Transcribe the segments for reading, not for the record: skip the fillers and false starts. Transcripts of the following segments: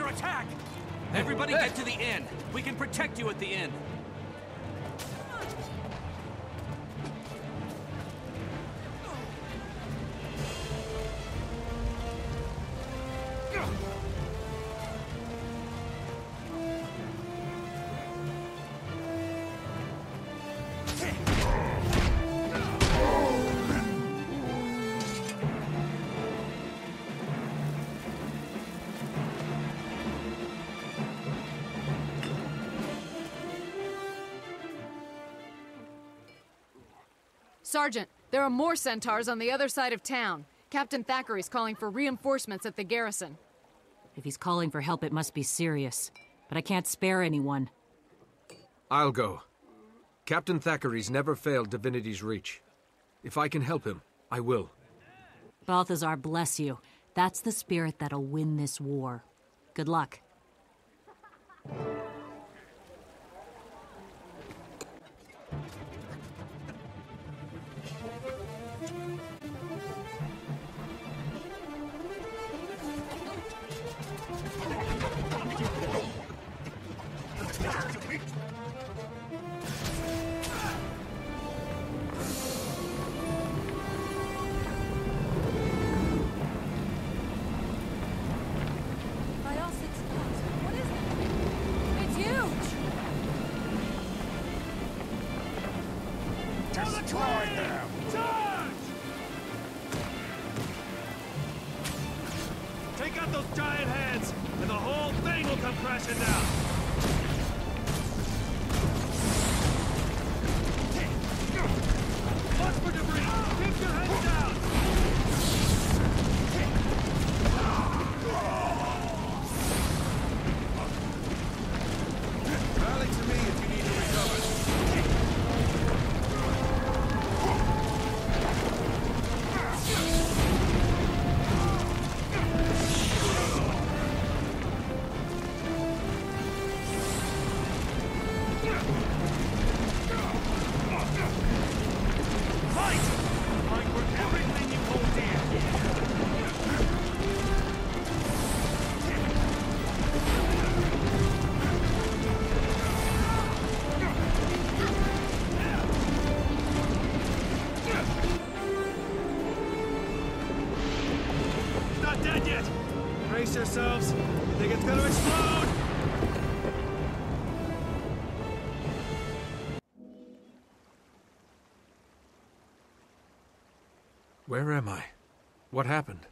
under attack! Everybody get to the inn. We can protect you at the inn. Sergeant, there are more centaurs on the other side of town. Captain Thackeray's calling for reinforcements at the garrison. If he's calling for help, it must be serious. But I can't spare anyone. I'll go. Captain Thackeray's never failed Divinity's reach. If I can help him, I will. Balthazar, bless you. That's the spirit that'll win this war. Good luck. Take out those giant heads, and the whole thing will come crashing down! Watch for debris! Keep your heads down! Rally to me if you need to recover. Brace yourselves. Think it's gonna explode! Where am I? What happened?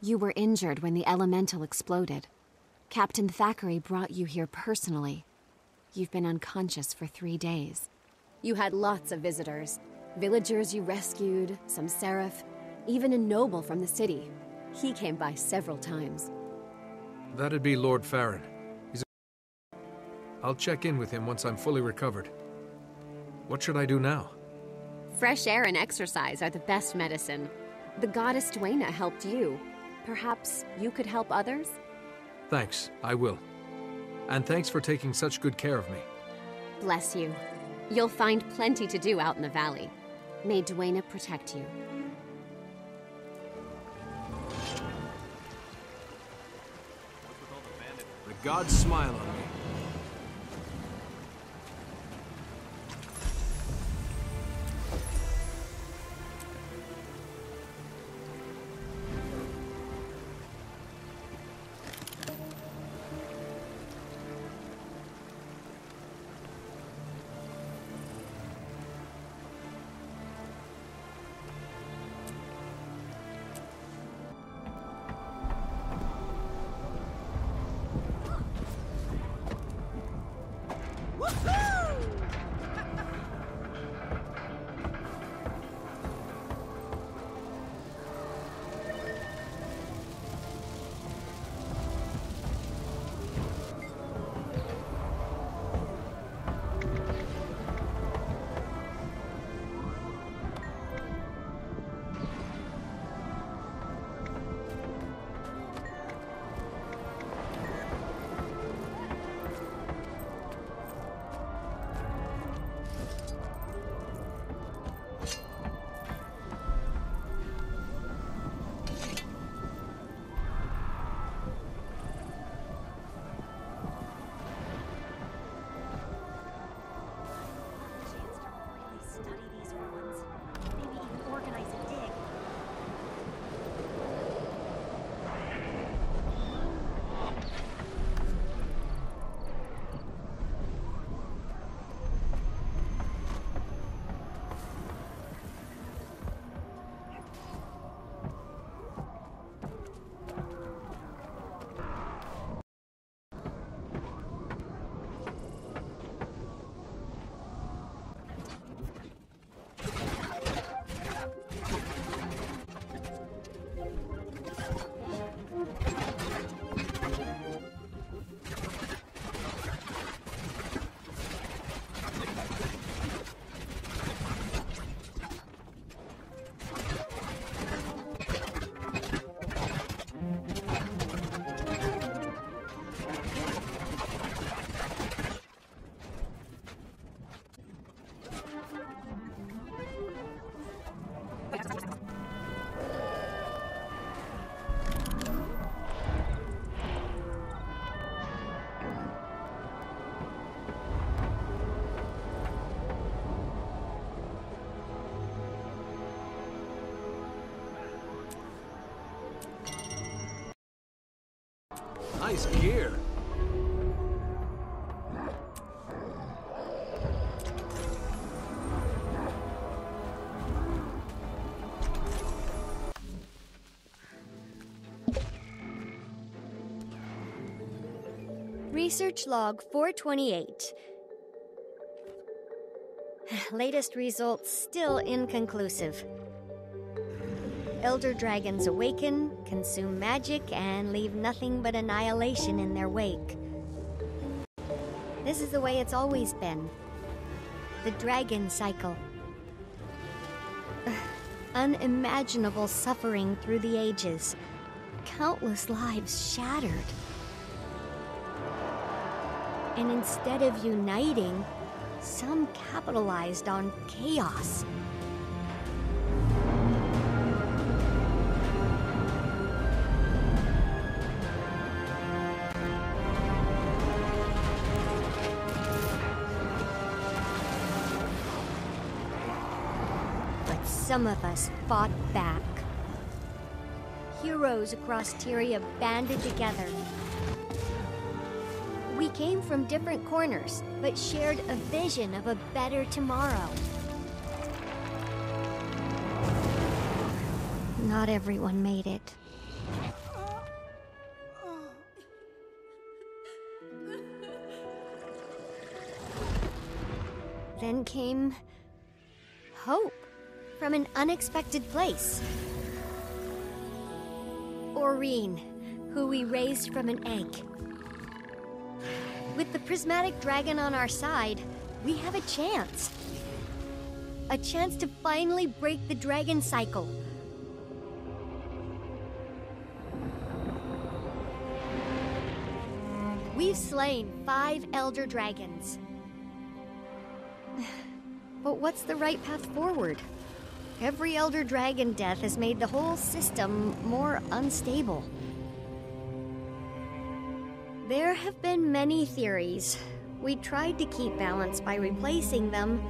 You were injured when the elemental exploded. Captain Thackeray brought you here personally. You've been unconscious for 3 days. You had lots of visitors. Villagers you rescued, some seraph, even a noble from the city. He came by several times. That'd be Lord Farron. I'll check in with him once I'm fully recovered. What should I do now? Fresh air and exercise are the best medicine. The goddess Duena helped you. Perhaps you could help others? Thanks, I will. And thanks for taking such good care of me. Bless you. You'll find plenty to do out in the valley. May Duena protect you. The gods smile on me. Nice gear. Research log 428. Latest results still inconclusive. Elder dragons awaken, consume magic, and leave nothing but annihilation in their wake. This is the way it's always been. The dragon cycle. Unimaginable suffering through the ages. Countless lives shattered. And instead of uniting, some capitalized on chaos. But some of us fought back. Heroes across Tyria banded together. We came from different corners, but shared a vision of a better tomorrow. Not everyone made it. Then came hope from an unexpected place. Aurene, who we raised from an egg. With the prismatic dragon on our side, we have a chance. A chance to finally break the dragon cycle. We've slain 5 elder dragons. But what's the right path forward? Every elder dragon death has made the whole system more unstable. There have been many theories. We tried to keep balance by replacing them,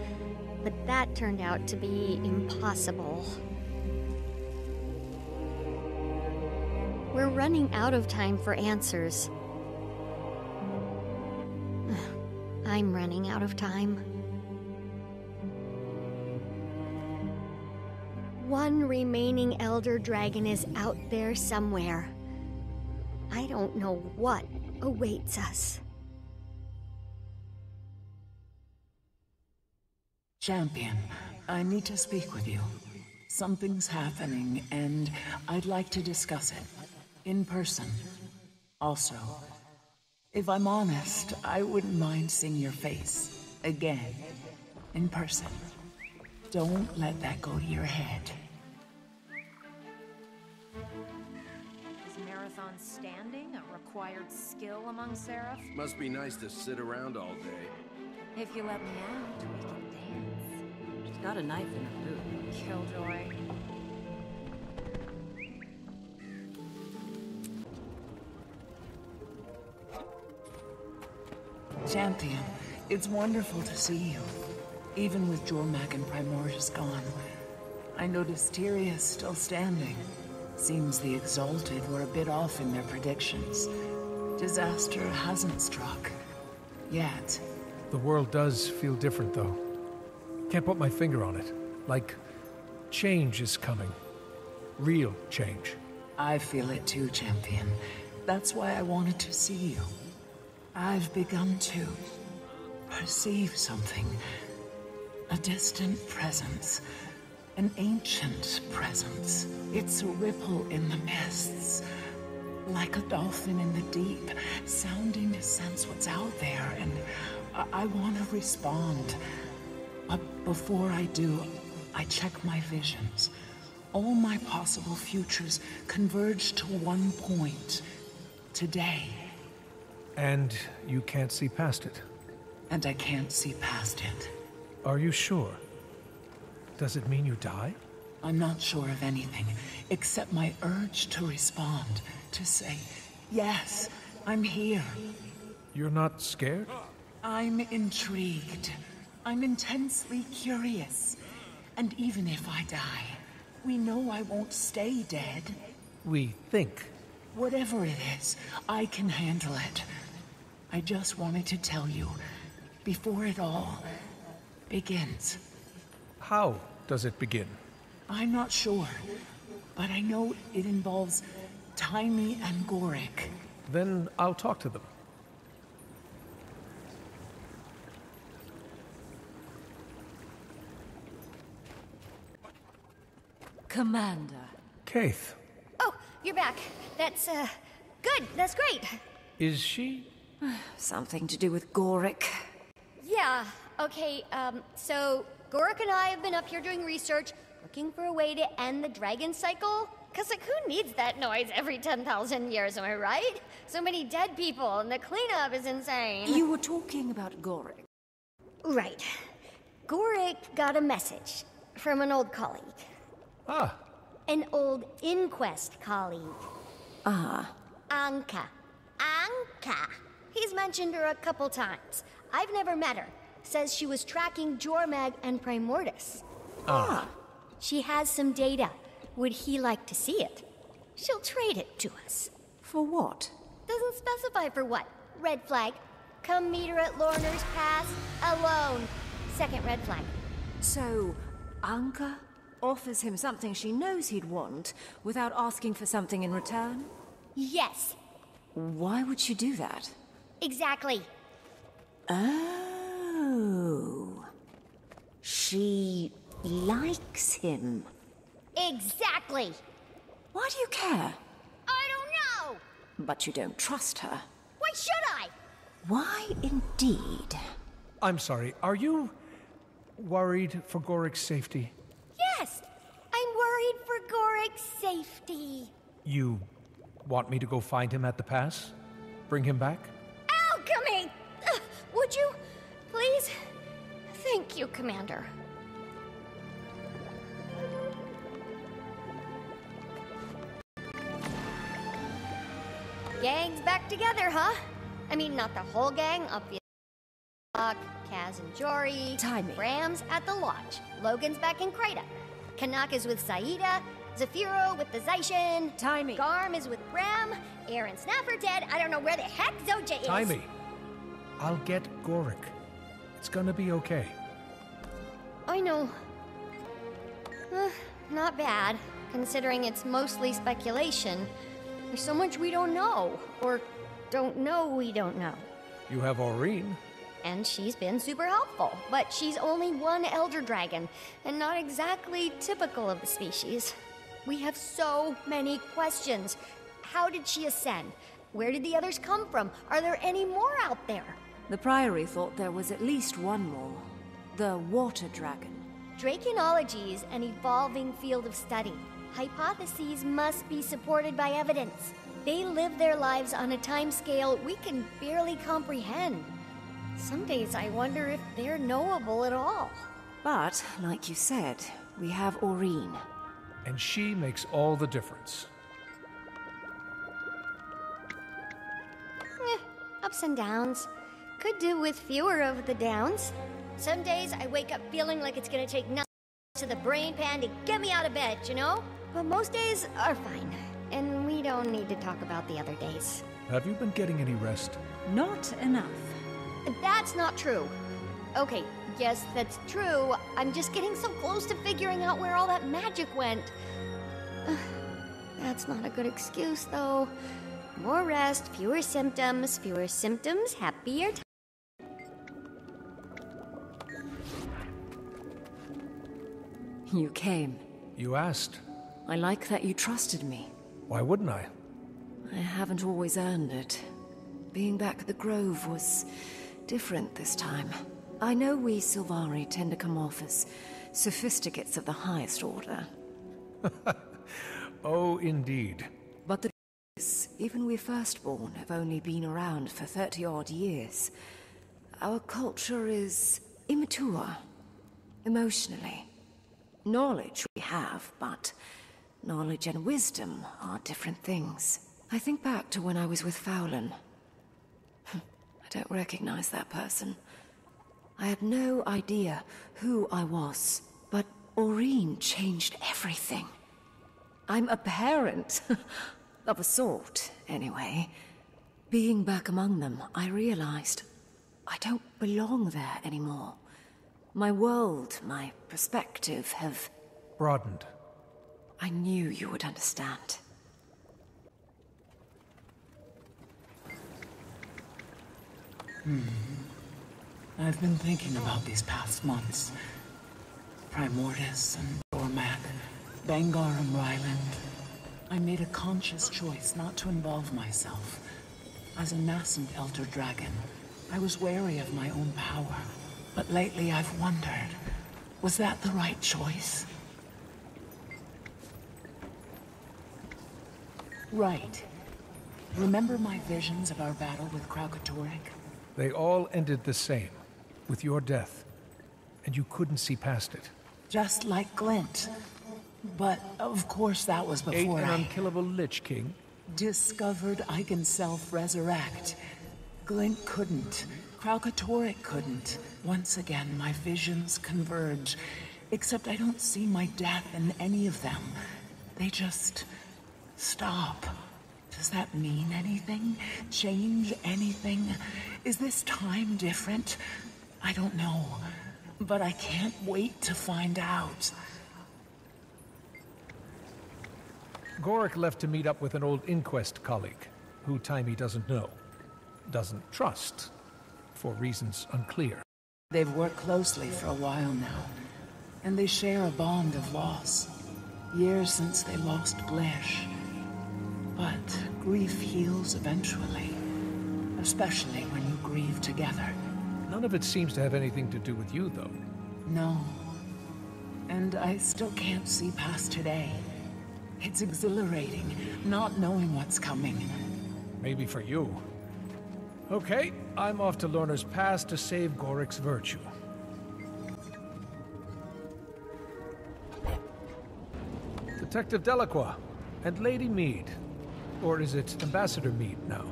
but that turned out to be impossible. We're running out of time for answers. I'm running out of time. One remaining elder dragon is out there somewhere. I don't know what awaits us. Champion, I need to speak with you. Something's happening, and I'd like to discuss it. In person. Also, if I'm honest, I wouldn't mind seeing your face. Again. In person. Don't let that go to your head. Is marathon standing a required skill among Seraph? Must be nice to sit around all day. If you let me out, we can dance. She's got a knife in her boot. Killjoy. Champion, it's wonderful to see you. Even with Jormak and Primordius gone, I noticed Tyria's still standing. Seems the Exalted were a bit off in their predictions. Disaster hasn't struck. Yet. The world does feel different, though. Can't put my finger on it. Like, change is coming. Real change. I feel it too, Champion. That's why I wanted to see you. I've begun to perceive something. A distant presence. An ancient presence. It's a ripple in the mists. Like a dolphin in the deep, sounding to sense what's out there, and I want to respond. But before I do, I check my visions. All my possible futures converge to one point. Today. And you can't see past it? And I can't see past it. Are you sure? Does it mean you die? I'm not sure of anything, except my urge to respond. To say, yes, I'm here. You're not scared? I'm intrigued. I'm intensely curious. And even if I die, we know I won't stay dead. We think Whatever it is, I can handle it. I just wanted to tell you, before it all begins. How does it begin? I'm not sure, but I know it involves Taimi and Gorik. Then I'll talk to them. Commander. Kaith, Oh, you're back. That's, good. That's great. is she? Something to do with Gorik. Yeah, okay, so Gorik and I have been up here doing research, looking for a way to end the dragon cycle. Cause, like, who needs that noise every 10,000 years, am I right? So many dead people, and the cleanup is insane. You were talking about Gorik. Right. Gorik got a message from an old colleague. Ah, An old Inquest colleague. Ah. Anka. Anka. He's mentioned her a couple times. I've never met her. Says she was tracking Jormag and Primordus. ah. She has some data. Would he like to see it? She'll trade it to us. For what? Doesn't specify for what. Red flag. Come meet her at Lorner's Pass alone. Second red flag. So, Anka offers him something she knows he'd want without asking for something in return? Yes, Why would she do that? exactly. Oh. She likes him. Exactly. Why do you care? I don't know. But you don't trust her. Why should I? Why indeed? I'm sorry, are you worried for Gorik's safety? Yes, I'm worried for Gorik's safety. You want me to go find him at the pass? Bring him back? Alchemy! Would you? Please? Thank you, Commander. Gang's back together, huh? I mean, not the whole gang, obviously. Kaz and Jory. Timing. Bram's at the lodge. Logan's back in Krita. Kanak is with Saida. Zafiro with the Zaishin. Timing. Garm is with Bram. Aaron Snapper dead. I don't know where the heck Zoja is. Timey, I'll get Gorik. It's gonna be okay. I know. Not bad, considering it's mostly speculation. There's so much we don't know, or don't know we don't know. You have Aurene. And she's been super helpful, but she's only one elder dragon, and not exactly typical of the species. We have so many questions. How did she ascend? Where did the others come from? Are there any more out there? The Priory thought there was at least one more. The Water Dragon. Draconology is an evolving field of study. Hypotheses must be supported by evidence. They live their lives on a timescale we can barely comprehend. Some days I wonder if they're knowable at all. But, like you said, we have Aurene. And she makes all the difference. Ups and downs. Could do with fewer of the downs. Some days I wake up feeling like it's gonna take nothing to the brain pan to get me out of bed, you know? But most days are fine. And we don't need to talk about the other days. Have you been getting any rest? Not enough. That's not true. Okay, yes, that's true. I'm just getting so close to figuring out where all that magic went. That's not a good excuse, though. More rest, fewer symptoms, happier time. You came. You asked. I like that you trusted me. Why wouldn't I? I haven't always earned it. Being back at the Grove was different this time. I know we Sylvari tend to come off as sophisticates of the highest order. Oh, indeed. But the truth is, even we Firstborn have only been around for 30-odd years. Our culture is immature, emotionally. Knowledge we have, but knowledge and wisdom are different things. I think back to when I was with Fowlin. I don't recognize that person. I had no idea who I was, but Aurene changed everything. I'm a parent. Of a sort, anyway. Being back among them, I realized I don't belong there anymore. My world, my perspective have broadened. I knew you would understand. I've been thinking about these past months. Primordus and Dormac, Bangar and Ryland. I made a conscious choice not to involve myself. As a nascent Elder Dragon, I was wary of my own power. But lately I've wondered, was that the right choice? Right. Remember my visions of our battle with Kralkatorrik? They all ended the same, with your death. And you couldn't see past it. Just like Glint. But, of course, that was before Ate an unkillable Lich King? Discovered I can self-resurrect. Glint couldn't. Kralkatorrik couldn't. Once again, my visions converge. Except I don't see my death in any of them. They just stop. Does that mean anything? Change anything? Is this time different? I don't know. But I can't wait to find out. Gorik left to meet up with an old Inquest colleague, who Taimi doesn't know. Doesn't trust. For reasons unclear. They've worked closely for a while now. And they share a bond of loss. Years since they lost Blesh. But grief heals eventually. Especially when you grieve together. None of it seems to have anything to do with you, though. No. And I still can't see past today. It's exhilarating, not knowing what's coming. Maybe for you. Okay, I'm off to Lorna's Pass to save Gorik's virtue. Detective Delacroix and Lady Mead. Or is it Ambassador Mead now?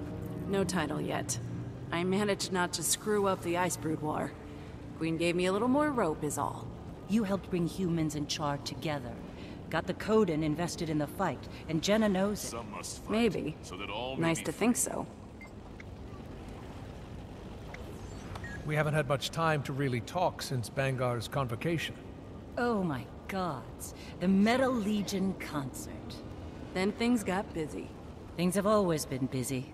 No title yet. I managed not to screw up the Ice Brood War. Queen gave me a little more rope is all. You helped bring humans and Char together. Got the Coden invested in the fight, and Jenna knows it. Some must fight, Maybe. so that all may Nice be to free. think so. We haven't had much time to really talk since Bangar's convocation. Oh my gods. The Metal Legion concert. Then things got busy. Things have always been busy.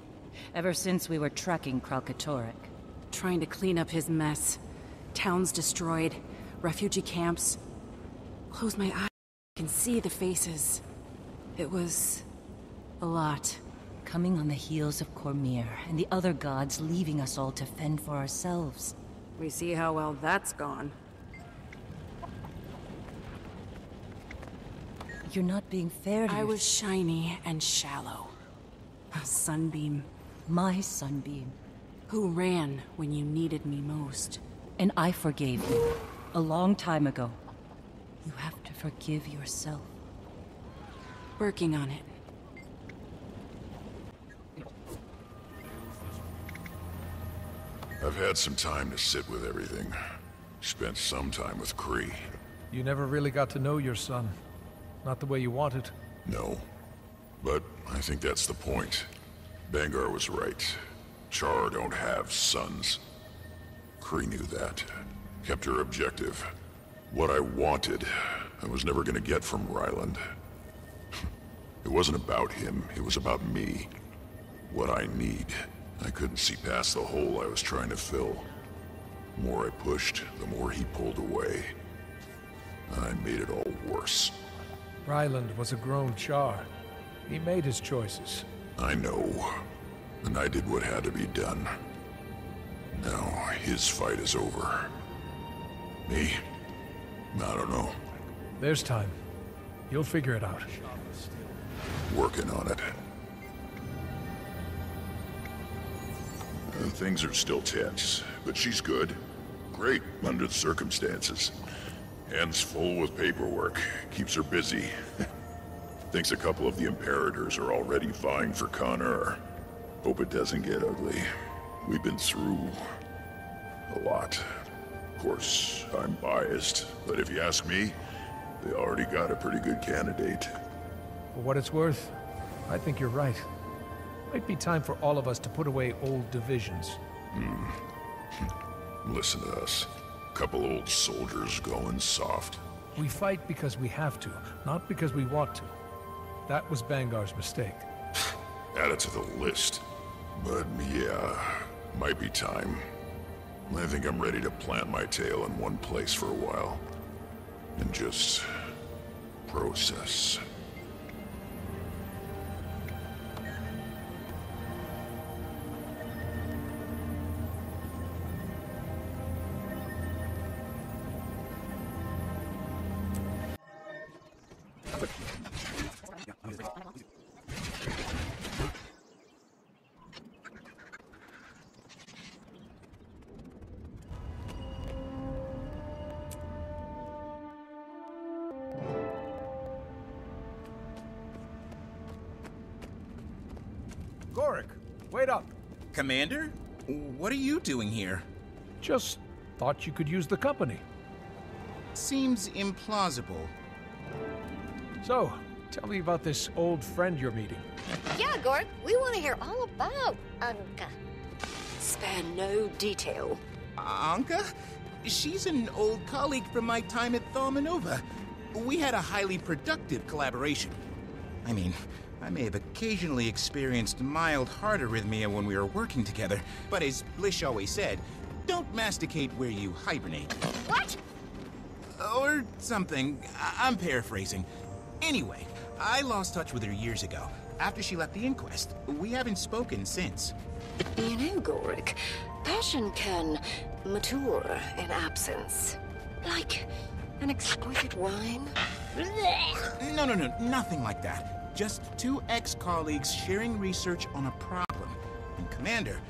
Ever since we were tracking Kralkatorrik. Trying to clean up his mess. Towns destroyed. Refugee camps. Close my eyes. I can see the faces. It was a lot. Coming on the heels of Cormyr and the other gods leaving us all to fend for ourselves. We see how well that's gone. You're not being fair to I was shiny and shallow. A sunbeam. my sunbeam. Who ran when you needed me most. And I forgave you. A long time ago. You have to forgive yourself. Working on it. I've had some time to sit with everything. Spent some time with Kree. You never really got to know your son. Not the way you wanted. No. But I think that's the point. Bangar was right. Char don't have sons. Kree knew that. Kept her objective. What I wanted, I was never gonna get from Ryland. It wasn't about him, it was about me. What I need. I couldn't see past the hole I was trying to fill. The more I pushed, the more he pulled away. I made it all worse. Ryland was a grown Char. He made his choices. I know. And I did what had to be done. Now, his fight is over. Me? I don't know. There's time. You'll figure it out. Working on it. Things are still tense, but she's good. Great, under the circumstances. Hands full with paperwork. Keeps her busy. Thinks a couple of the Imperators are already vying for Connor. Hope it doesn't get ugly. We've been through a lot. Of course, I'm biased, but if you ask me, they already got a pretty good candidate. For what it's worth, I think you're right. Might be time for all of us to put away old divisions. Listen to us. Couple old soldiers going soft. We fight because we have to, not because we want to. That was Bangar's mistake. Add it to the list. But yeah, might be time. I think I'm ready to plant my tail in one place for a while. And just process. Gorik, wait up. Commander? What are you doing here? Just thought you could use the company. Seems implausible. So, tell me about this old friend you're meeting. Yeah, Gork, we want to hear all about Anka. Spare no detail. Anka? She's an old colleague from my time at Thalmanova. We had a highly productive collaboration. I mean, I may have occasionally experienced mild heart arrhythmia when we were working together, but as Blish always said, don't masticate where you hibernate. What? Or something. I'm paraphrasing. Anyway, I lost touch with her years ago, after she left the inquest. We haven't spoken since. You know, Gorik, passion can mature in absence. Like an exquisite wine. No, nothing like that. Just two ex-colleagues sharing research on a problem. And Commander,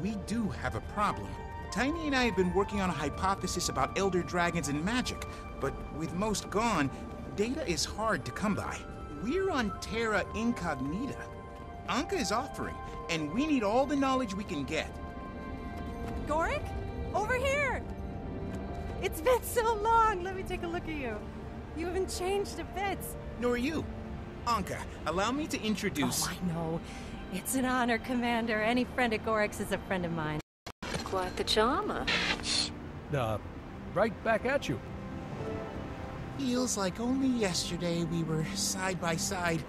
we do have a problem. Tiny and I have been working on a hypothesis about elder dragons and magic, but with most gone, data is hard to come by. We're on Terra Incognita. Anka is offering, and we need all the knowledge we can get. Gorik? Over here! It's been so long! Let me take a look at you. You haven't changed a bit. Nor you. Anka, allow me to introduce... Oh, I know. It's an honor, Commander. Any friend of Gorik's is a friend of mine. Quite the charmer. Right back at you. Feels like only yesterday we were side by side,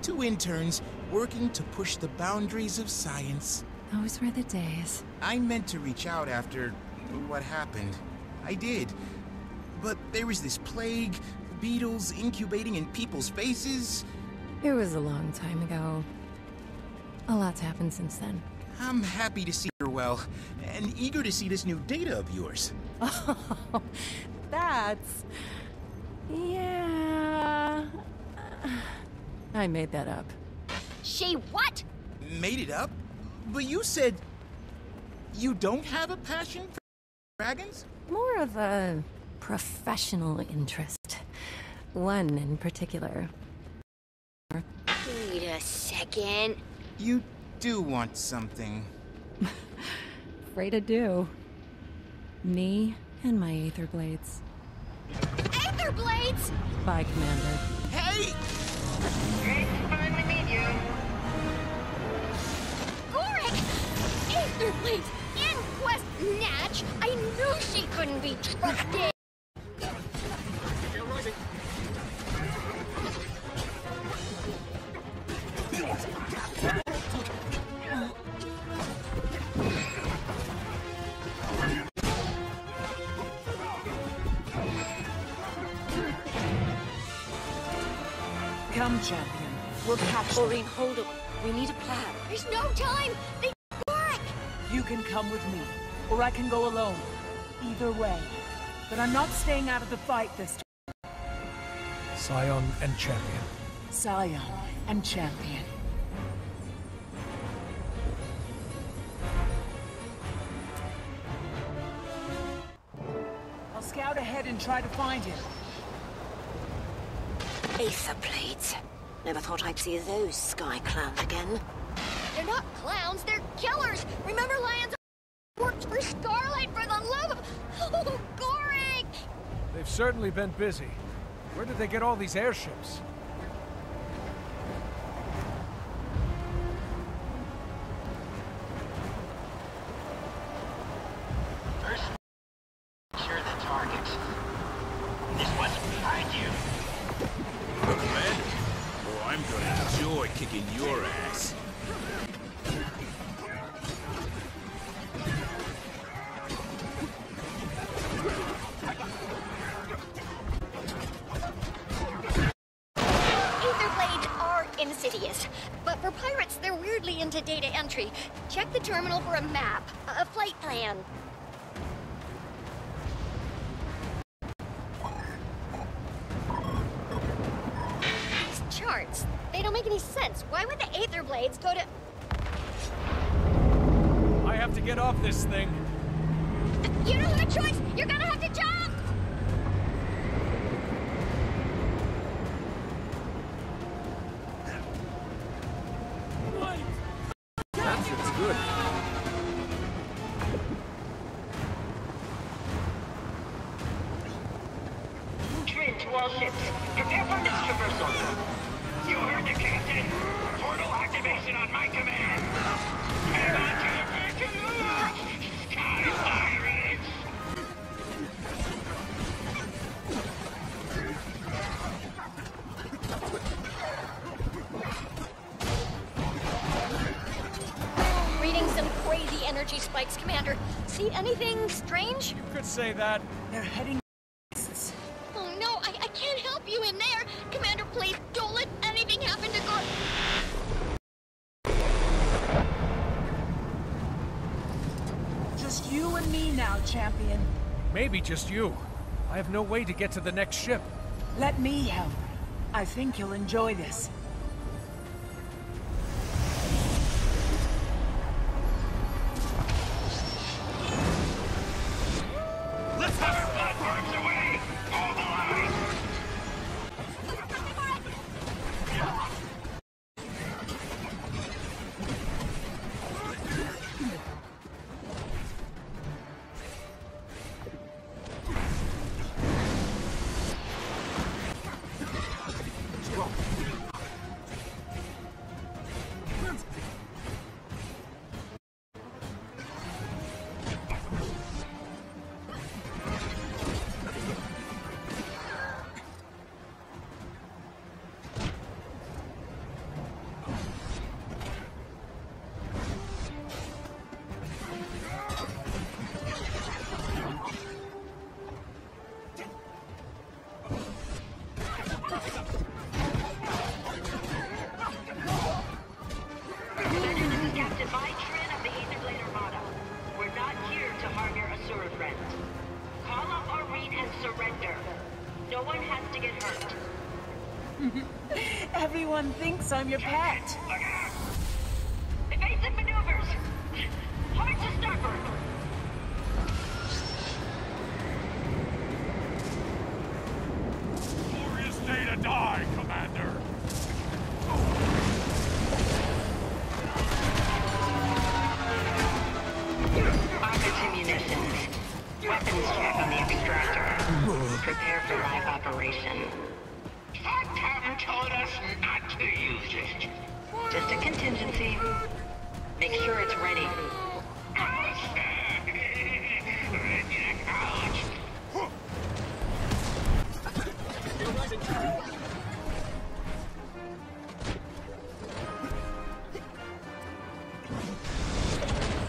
two interns working to push the boundaries of science. Those were the days. I meant to reach out after what happened. I did. But there was this plague, beetles incubating in people's faces. It was a long time ago. A lot's happened since then. I'm happy to see you're well, and eager to see this new data of yours. Oh, that's... Yeah... I made that up. She what? Made it up? But you said... you don't have a passion for dragons? More of a professional interest. One in particular. Wait a second. You do want something. Afraid I do. Me and my Aether Blades. Aether Blades? Bye, Commander. Hey! It's fine, we need you. Gorik! Aether Blades! Inquest Natch! I knew she couldn't be trusted! Come, champion. We'll catch them. Maureen, hold on. We need a plan. There's no time! They Gorik! You can come with me, or I can go alone. Either way. But I'm not staying out of the fight this time. Scion and Champion. Scion and Champion. I'll scout ahead and try to find him. Aether Blades. Never thought I'd see those sky clowns again. They're not clowns, they're killers! Remember Lions worked for Starlight for the love of... Oh, Gorik! They've certainly been busy. Where did they get all these airships? behind you. The Commander? Oh, I'm gonna enjoy kicking your ass. Aether blades are insidious, but for pirates, they're weirdly into data entry. Check the terminal for a map, a flight plan. These charts, they don't make any sense. Why would the Aether blades go to... I have to get off this thing. You don't have a choice! You're gonna have to jump! That feels good. Trin to all ships. Prepare for mist traversal. You heard the captain. Portal activation on my command. Head on to the victory! Sky pirates! Reading some crazy energy spikes, Commander. See anything strange? You could say that. They're heading. Oh no, I can't help you in there! Commander, please, don't let anything happen to Gor... Just you and me now, champion. Maybe just you. I have no way to get to the next ship. Let me help. I think you'll enjoy this. Let's have our platforms away! All the line! Everyone thinks I'm your pet. Look out! Evasive maneuvers! Hard to starboard! Glorious day to die, Commander! Offensive munitions. Weapons check on the extractor. Prepare for live operation. Captain told us not to use it. Just a contingency. Make sure it's ready.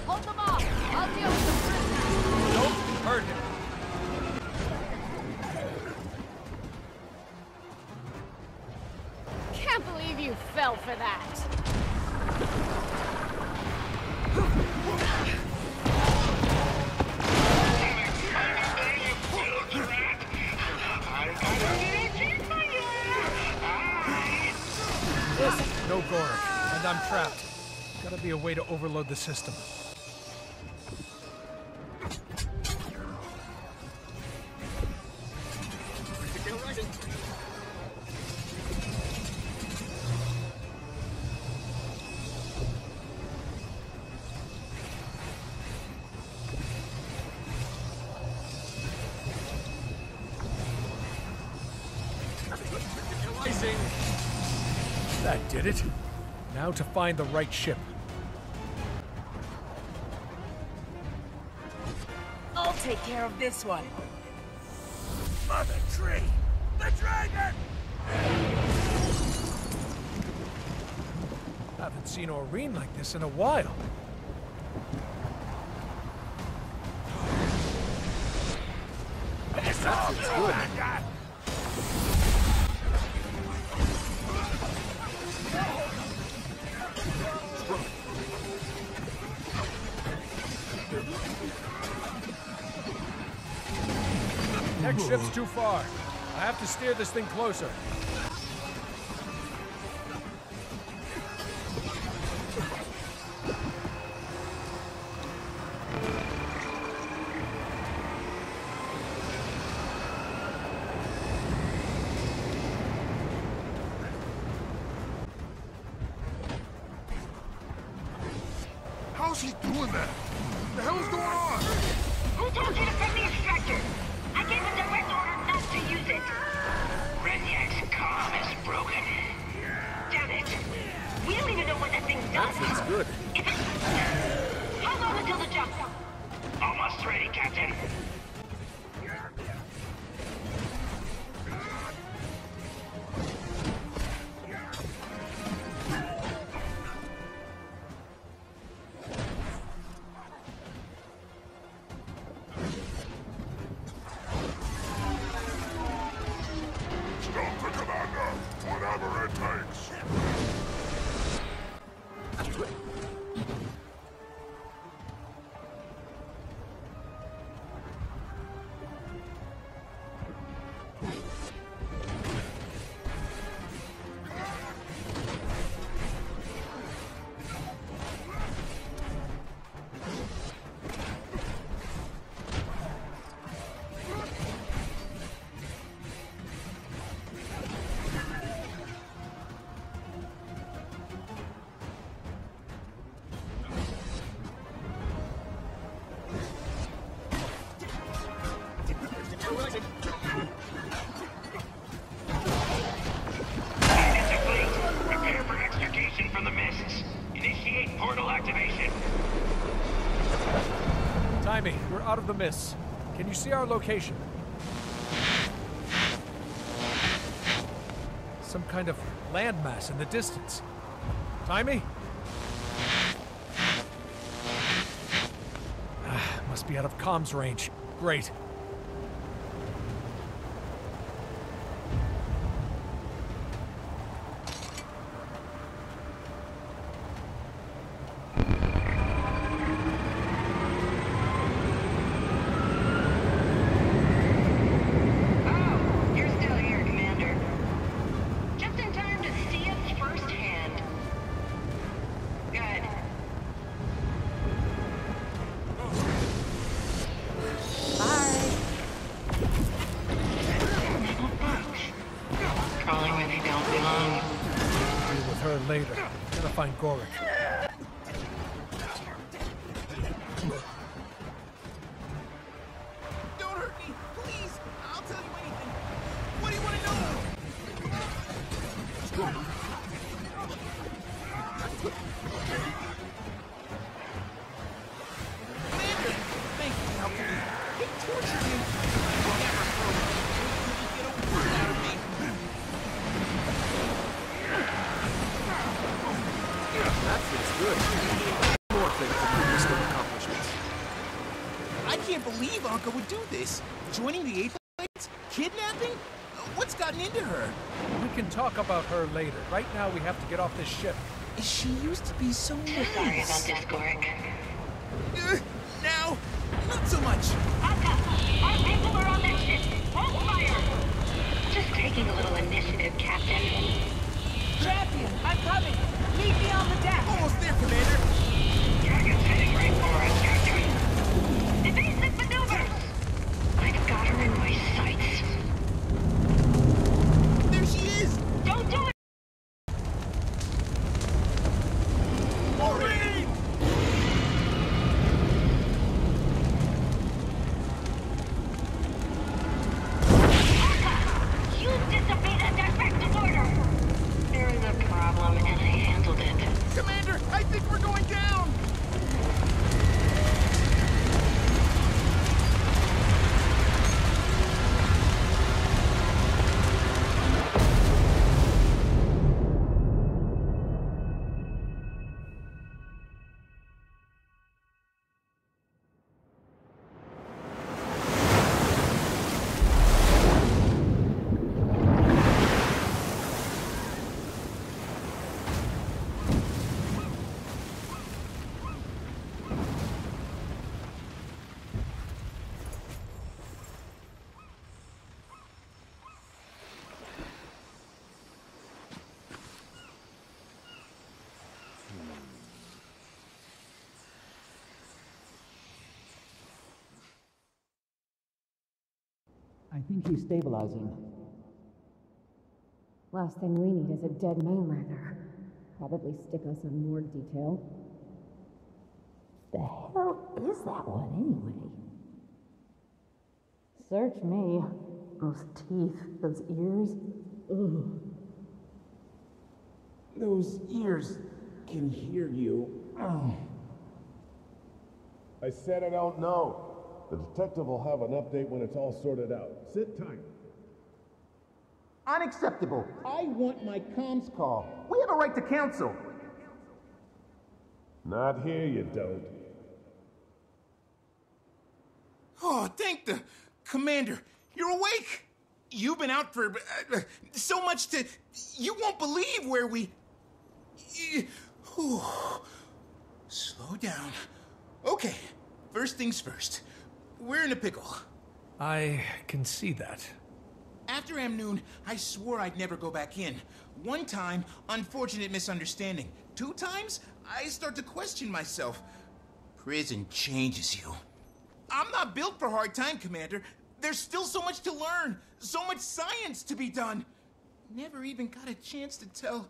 Hold them off! I'll deal with the prisoners! Don't hurt him. Can't believe you fell for that! No Gorik, and I'm trapped. Gotta be a way to overload the system. That did it. Now to find the right ship. I'll take care of this one. Mother tree! The dragon! Haven't seen Aurene like this in a while. That's good. Next ship's too far. I have to steer this thing closer. How's he doing that? What the hell's going on? Who told you to send the extractor? I gave a direct order not to use it. Renyak's comm is broken. Damn it. We don't even know what that thing does. That's good. If it... How long until the jump? Almost ready, Captain. Stop the commander, whatever it takes. Prepare for extrication from the mists. Initiate portal activation. Timmy, we're out of the mists. Can you see our location? Some kind of landmass in the distance. Timmy? Must be out of comms range. Great. You're still here, Commander. Just in time to see us firsthand. Good. Crawling where they don't belong. Deal with her later. Gotta find Gorik. Don't hurt me, please! I'll tell you anything. What do you want to know? Commander, thank you for helping me. They tortured me. You'll never throw me. You get a word out of me. That feels good. More things than your list of accomplishments. I can't believe Anka would do this. Joining the Eighth Blades? Kidnapping? What's gotten into her? We can talk about her later. Right now, we have to get off this ship. She used to be so nice. Sorry about this, Gorik. Now, not so much. Anka, our people are on that ship. Hold fire! Just taking a little initiative, Captain. Champion, I'm coming! Meet me on the deck! Almost there, Commander. Dragon's heading right for us, Captain. Evasive maneuvers! I've got her in my sights. There she is! Don't do it! Aurene! Anka! You disobeyed a direct order! There is a problem, and I handled it. Commander, I think we're going down! I think he's stabilizing. Last thing we need is a dead mainlander. Probably stick us on morgue detail. The hell is that one, anyway? Search me. Those teeth, those ears. Ugh. Those ears can hear you. Oh. I said I don't know. The detective will have an update when it's all sorted out. Sit tight. Unacceptable. I want my comms call. We have a right to counsel. Not here, you don't. Oh, thank the Commander. You're awake. You've been out for so much to... You won't believe where we... Slow down. Okay, first things first. We're in a pickle. I can see that. After Amnoon, I swore I'd never go back in. One time, unfortunate misunderstanding. 2 times, I start to question myself. Prison changes you. I'm not built for hard time, Commander. There's still so much to learn, so much science to be done. Never even got a chance to tell...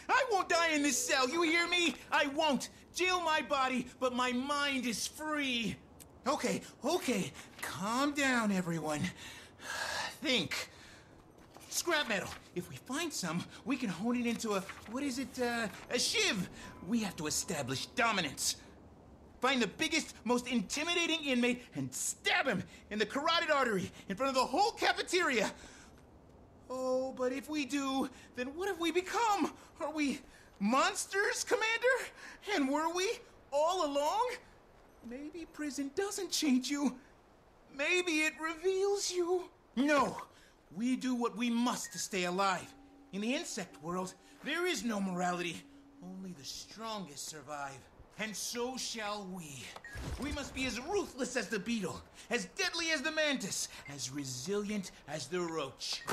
I won't die in this cell, you hear me? I won't. Jail my body, but my mind is free. Okay, calm down, everyone. Think. Scrap metal. If we find some, we can hone it into a shiv. We have to establish dominance. Find the biggest, most intimidating inmate and stab him in the carotid artery in front of the whole cafeteria. Oh, but if we do, then what have we become? Are we monsters, Commander? And were we all along? Maybe prison doesn't change you. Maybe it reveals you. No, we do what we must to stay alive. In the insect world, there is no morality. Only the strongest survive. And so shall we. We must be as ruthless as the beetle, as deadly as the mantis, as resilient as the roach.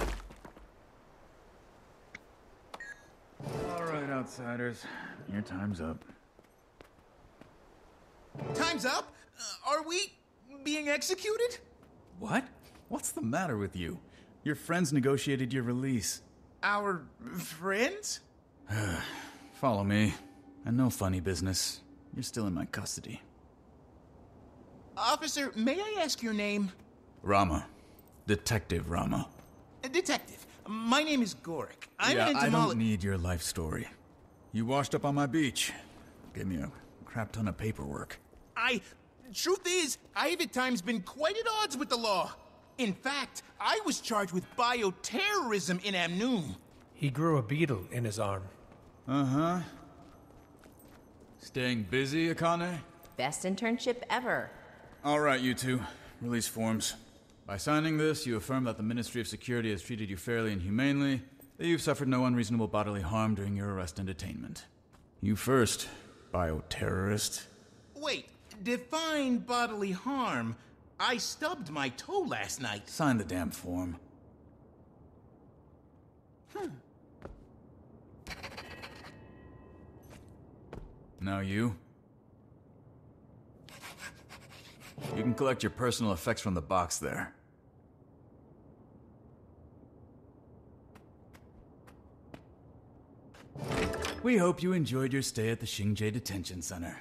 All right, outsiders. Your time's up. Time's up? Are we being executed? What? What's the matter with you? Your friends negotiated your release. Our friends? Follow me. And no funny business. You're still in my custody. Officer, may I ask your name? Rama. Detective Rama. Detective, my name is Gorik. I'm an an I don't need your life story. You washed up on my beach. Gave me a crap ton of paperwork. Truth is, I've at times been quite at odds with the law. In fact, I was charged with bioterrorism in Amnoon. He grew a beetle in his arm. Uh-huh. Staying busy, Akane? Best internship ever. All right, you two. Release forms. By signing this, you affirm that the Ministry of Security has treated you fairly and humanely, that you've suffered no unreasonable bodily harm during your arrest and detainment. You first, bioterrorist. Wait, define bodily harm. I stubbed my toe last night. Sign the damn form. Now you. You can collect your personal effects from the box there. We hope you enjoyed your stay at the Xingje Detention Center.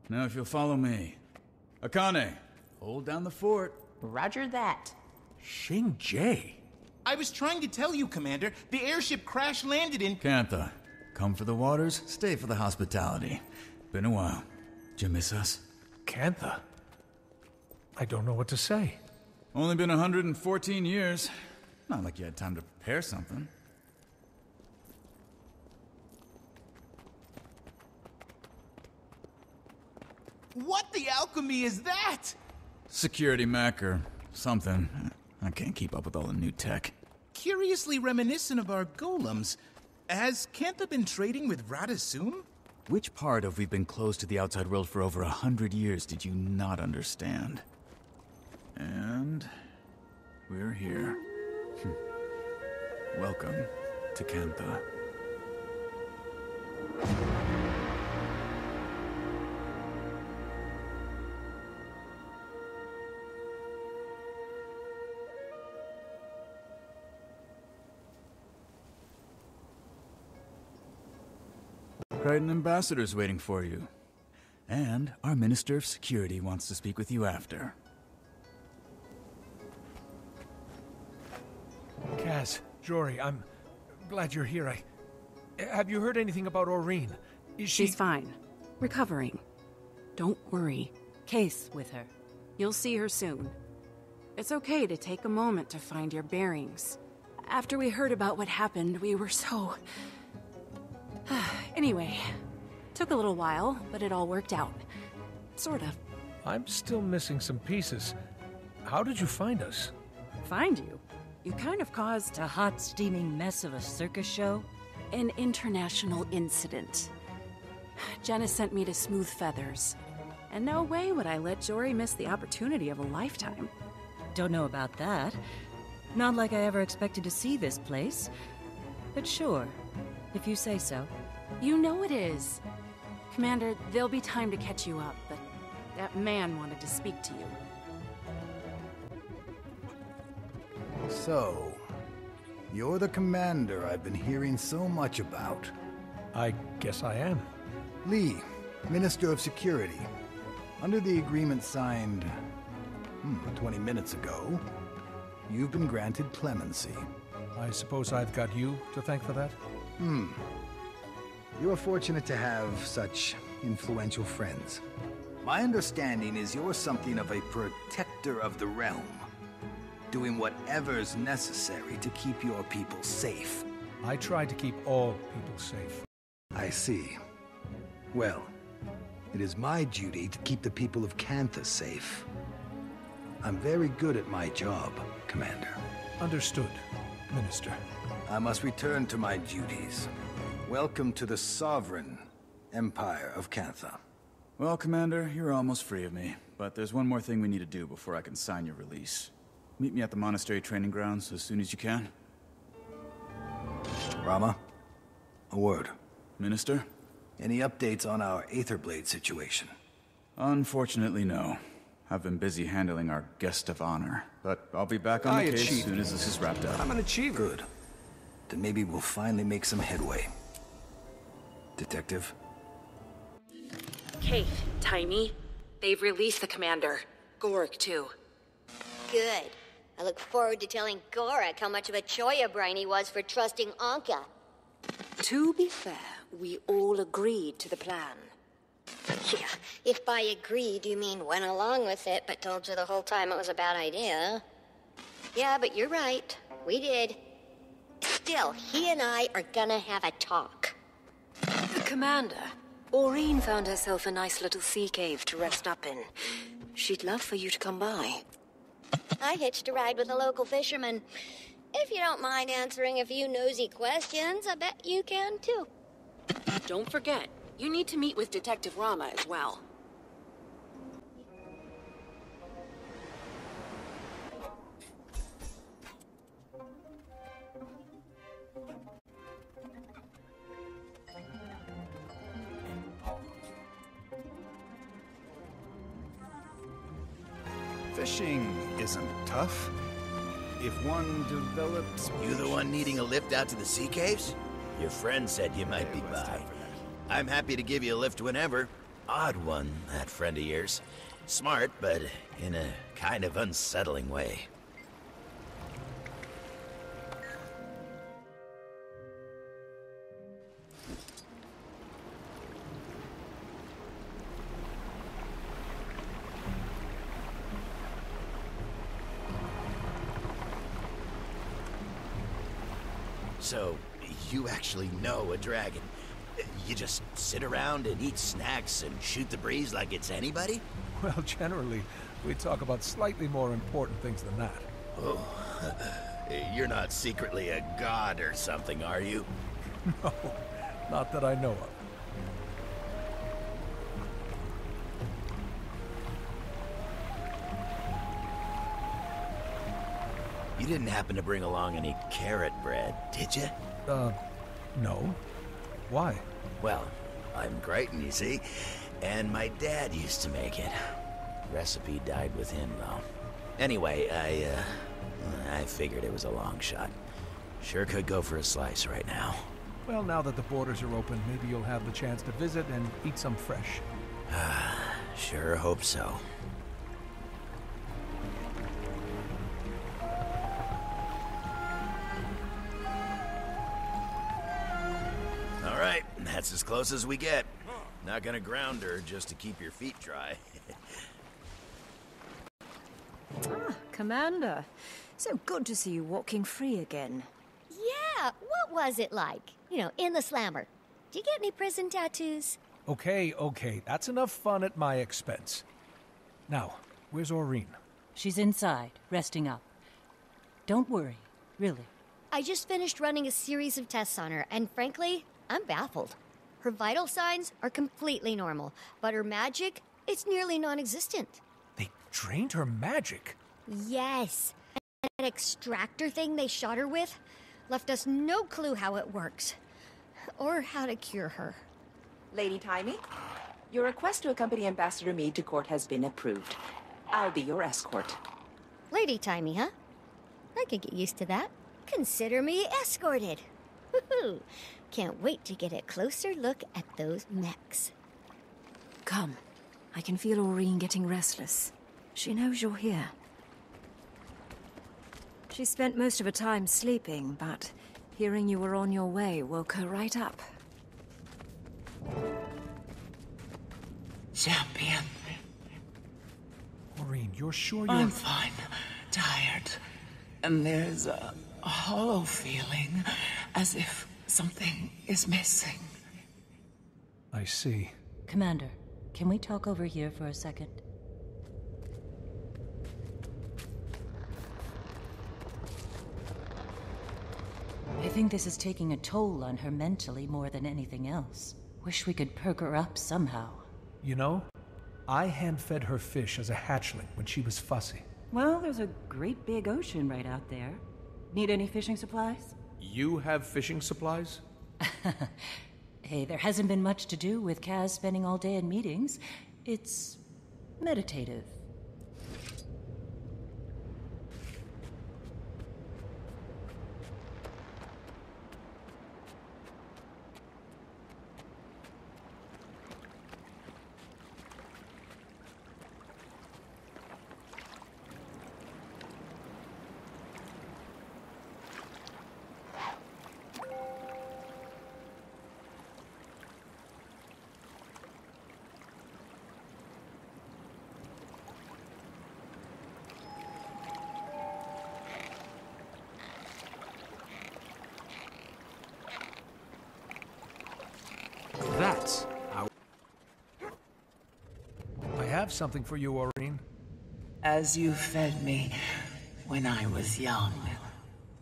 Now if you'll follow me. Akane, hold down the fort. Roger that. Xingje? I was trying to tell you, Commander. The airship crash-landed in... Kantha, come for the waters, stay for the hospitality. Been a while. Did you miss us? Kantha? I don't know what to say. Only been 114 years. Not like you had time to prepare something. What the alchemy is that? Security mech or something. I can't keep up with all the new tech. Curiously reminiscent of our golems. Has Kantha been trading with Radasum? Which part of we've been closed to the outside world for over 100 years did you not understand? And... we're here. Welcome to Kantha. Crichton ambassador's waiting for you. And our Minister of Security wants to speak with you after. Kaz, Jory, I'm glad you're here. Have you heard anything about Aureen? Is she... She's fine. Recovering. Don't worry. Case with her. You'll see her soon. It's okay to take a moment to find your bearings. After we heard about what happened, we were so... Anyway, took a little while, but it all worked out. Sort of. I'm still missing some pieces. How did you find us? Find you? You kind of caused a hot, steaming mess of a circus show? An international incident. Jenna sent me to Smooth Feathers. And no way would I let Jory miss the opportunity of a lifetime. Don't know about that. Not like I ever expected to see this place. But sure, if you say so. You know it is. Commander, there'll be time to catch you up, but that man wanted to speak to you. So, you're the commander I've been hearing so much about. I guess I am. Lee, Minister of Security. Under the agreement signed 20 minutes ago, you've been granted clemency. I suppose I've got you to thank for that? You're fortunate to have such influential friends. My understanding is you're something of a protector of the realm, doing whatever's necessary to keep your people safe. I try to keep all people safe. I see. Well, it is my duty to keep the people of Cantha safe. I'm very good at my job, Commander. Understood, Minister. I must return to my duties. Welcome to the sovereign Empire of Cantha. Well, Commander, you're almost free of me. But there's one more thing we need to do before I can sign your release. Meet me at the monastery training grounds as soon as you can. Rama, a word. Minister? Any updates on our Aetherblade situation? Unfortunately, no. I've been busy handling our guest of honor, but I'll be back on the case as soon as this is wrapped up. I'm an achiever. Good. Then maybe we'll finally make some headway. Detective? Kate, Tiny, they've released the commander. Gorik, too. Good. I look forward to telling Gorik how much of a choya brain he was for trusting Anka. To be fair, we all agreed to the plan. Yeah, if by agreed you mean went along with it, but told you the whole time it was a bad idea. Yeah, but you're right. We did. Still, he and I are gonna have a talk. Commander, Aureen found herself a nice little sea cave to rest up in. She'd love for you to come by. I hitched a ride with a local fisherman. If you don't mind answering a few nosy questions, I bet you can too. Don't forget, you need to meet with Detective Rama as well. Fishing isn't tough. If one develops... You the one needing a lift out to the sea caves? Your friend said you might be by. I'm happy to give you a lift whenever. Odd one, that friend of yours. Smart, but in a kind of unsettling way. So, you actually know a dragon? You just sit around and eat snacks and shoot the breeze like it's anybody? Well, generally, we talk about slightly more important things than that. Oh, you're not secretly a god or something, are you? No, not that I know of. You didn't happen to bring along any carrot bread, did you? No. Why? Well, I'm Crichton, you see, and my dad used to make it. Recipe died with him, though. Anyway, I figured it was a long shot. Sure could go for a slice right now. Well, now that the borders are open, maybe you'll have the chance to visit and eat some fresh. Sure hope so. All right, that's as close as we get. Not gonna ground her just to keep your feet dry. Commander. So good to see you walking free again. Yeah, what was it like? You know, in the slammer. Did you get any prison tattoos? Okay, that's enough fun at my expense. Now, where's Aurene? She's inside, resting up. Don't worry, really. I just finished running a series of tests on her, and frankly, I'm baffled. Her vital signs are completely normal, but her magic, it's nearly non-existent. They drained her magic? Yes. That extractor thing they shot her with left us no clue how it works. Or how to cure her. Lady Timey, your request to accompany Ambassador Meade to court has been approved. I'll be your escort. Lady Timey, huh? I could get used to that. Consider me escorted. Woohoo! Can't wait to get a closer look at those mechs. Come. I can feel Aurene getting restless. She knows you're here. She spent most of her time sleeping, but hearing you were on your way woke her right up. Champion. Aurene, you're sure you're... I'm fine. Tired. And there's a hollow feeling, as if something is missing. I see. Commander, can we talk over here for a second? I think this is taking a toll on her mentally more than anything else. Wish we could perk her up somehow. You know, I hand-fed her fish as a hatchling when she was fussy. Well, there's a great big ocean right out there. Need any fishing supplies? You have fishing supplies? Hey, there hasn't been much to do with Kaz spending all day in meetings. It's meditative. That's how... I have something for you, Aurene. As you fed me when I was young.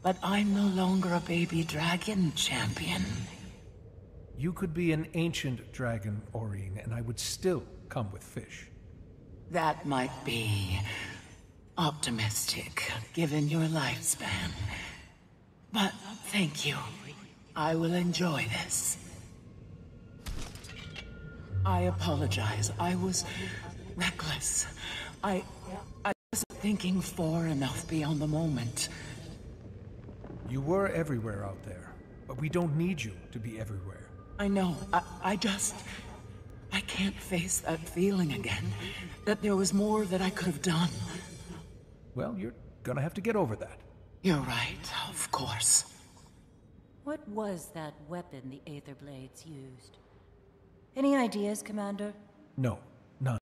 But I'm no longer a baby dragon, champion. You could be an ancient dragon, Aurene, and I would still come with fish. That might be optimistic, given your lifespan. But thank you. I will enjoy this. I apologize. I was reckless. I wasn't thinking far enough beyond the moment. You were everywhere out there, but we don't need you to be everywhere. I know. I can't face that feeling again. That there was more that I could have done. Well, you're gonna have to get over that. You're right, of course. What was that weapon the Aether Blades used? Any ideas, Commander? No, none.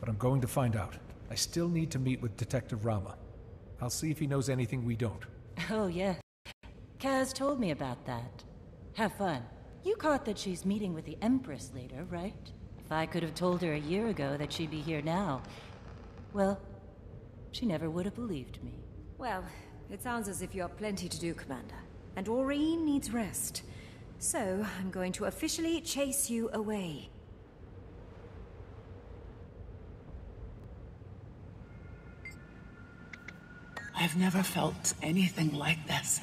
But I'm going to find out. I still need to meet with Detective Rama. I'll see if he knows anything we don't. Oh, yes. Kaz told me about that. Have fun. You caught that she's meeting with the Empress later, right? If I could have told her a year ago that she'd be here now, well, she never would have believed me. Well, it sounds as if you have plenty to do, Commander. And Aurene needs rest. So, I'm going to officially chase you away. I've never felt anything like this.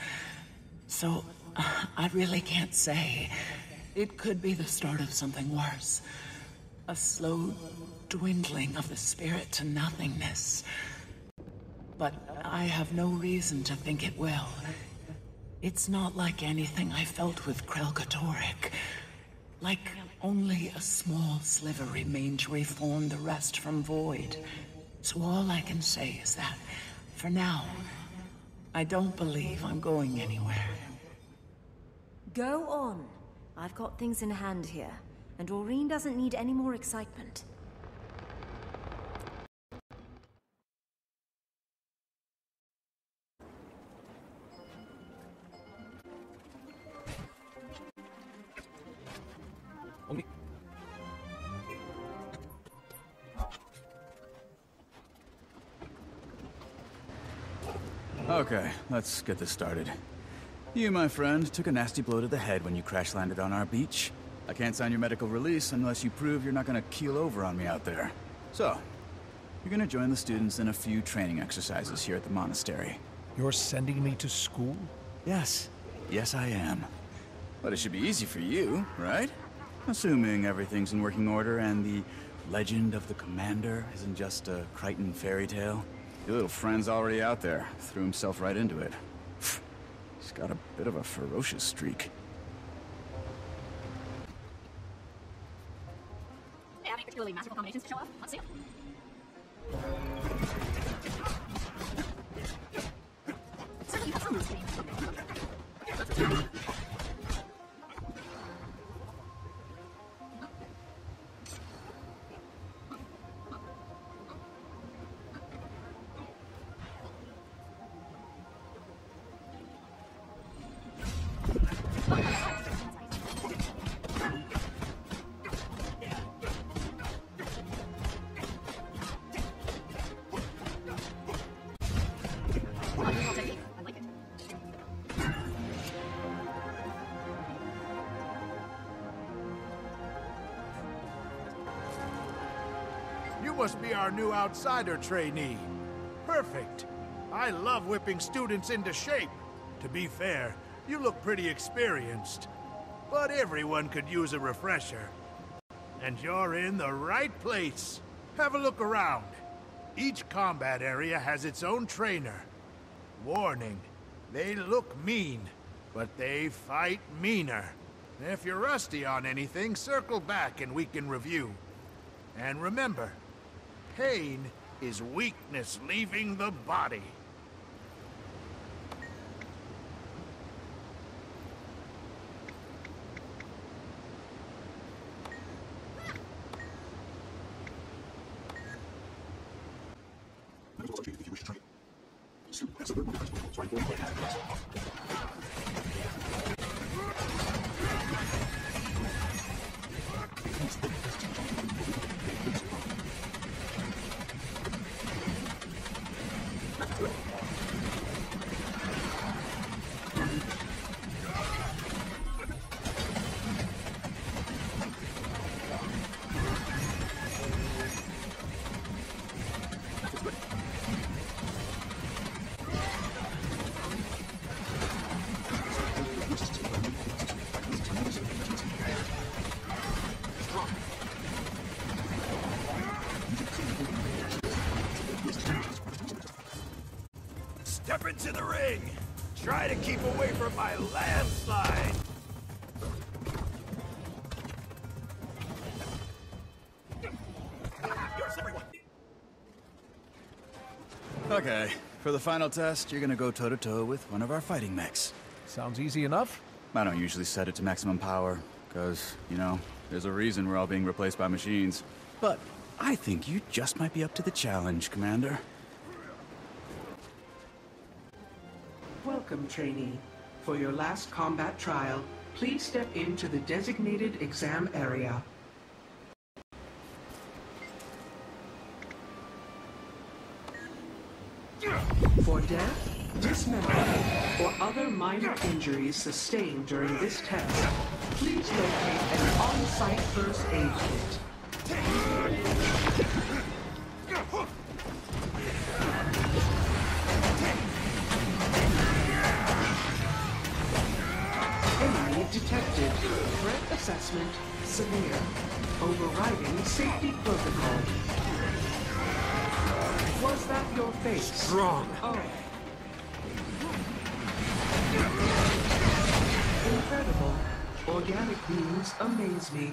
So, I really can't say. It could be the start of something worse. A slow dwindling of the spirit to nothingness. But I have no reason to think it will. It's not like anything I felt with Krelkatorek. Like only a small sliver remained to reform the rest from void. So all I can say is that, for now, I don't believe I'm going anywhere. Go on. I've got things in hand here, and Aureen doesn't need any more excitement. Okay, let's get this started. You, my friend, took a nasty blow to the head when you crash-landed on our beach. I can't sign your medical release unless you prove you're not gonna keel over on me out there. So, you're gonna join the students in a few training exercises here at the monastery. You're sending me to school? Yes. Yes, I am. But it should be easy for you, right? Assuming everything's in working order and the legend of the commander isn't just a Crichton fairy tale. Your little friend's already out there. Threw himself right into it. He's got a bit of a ferocious streak. Any particularly masterful combinations to show off? Let's see 'em. Certainly you have some routine. You must be our new outsider trainee. Perfect. I love whipping students into shape. To be fair, you look pretty experienced. But everyone could use a refresher. And you're in the right place. Have a look around. Each combat area has its own trainer. Warning, they look mean, but they fight meaner. If you're rusty on anything, circle back and we can review. And remember, pain is weakness leaving the body. Step into the ring! Try to keep away from my landslide! Okay, for the final test, you're gonna go toe-to-toe with one of our fighting mechs. Sounds easy enough. I don't usually set it to maximum power, because, you know, there's a reason we're all being replaced by machines. But I think you just might be up to the challenge, Commander. Welcome, trainee. For your last combat trial, please step into the designated exam area. For death, dismemberment, or other minor injuries sustained during this test, please locate an on-site first aid kit. Enemy detected. Threat assessment severe. Overriding safety protocol. Was that your face? Strong. Oh. Incredible. Organic beings amaze me.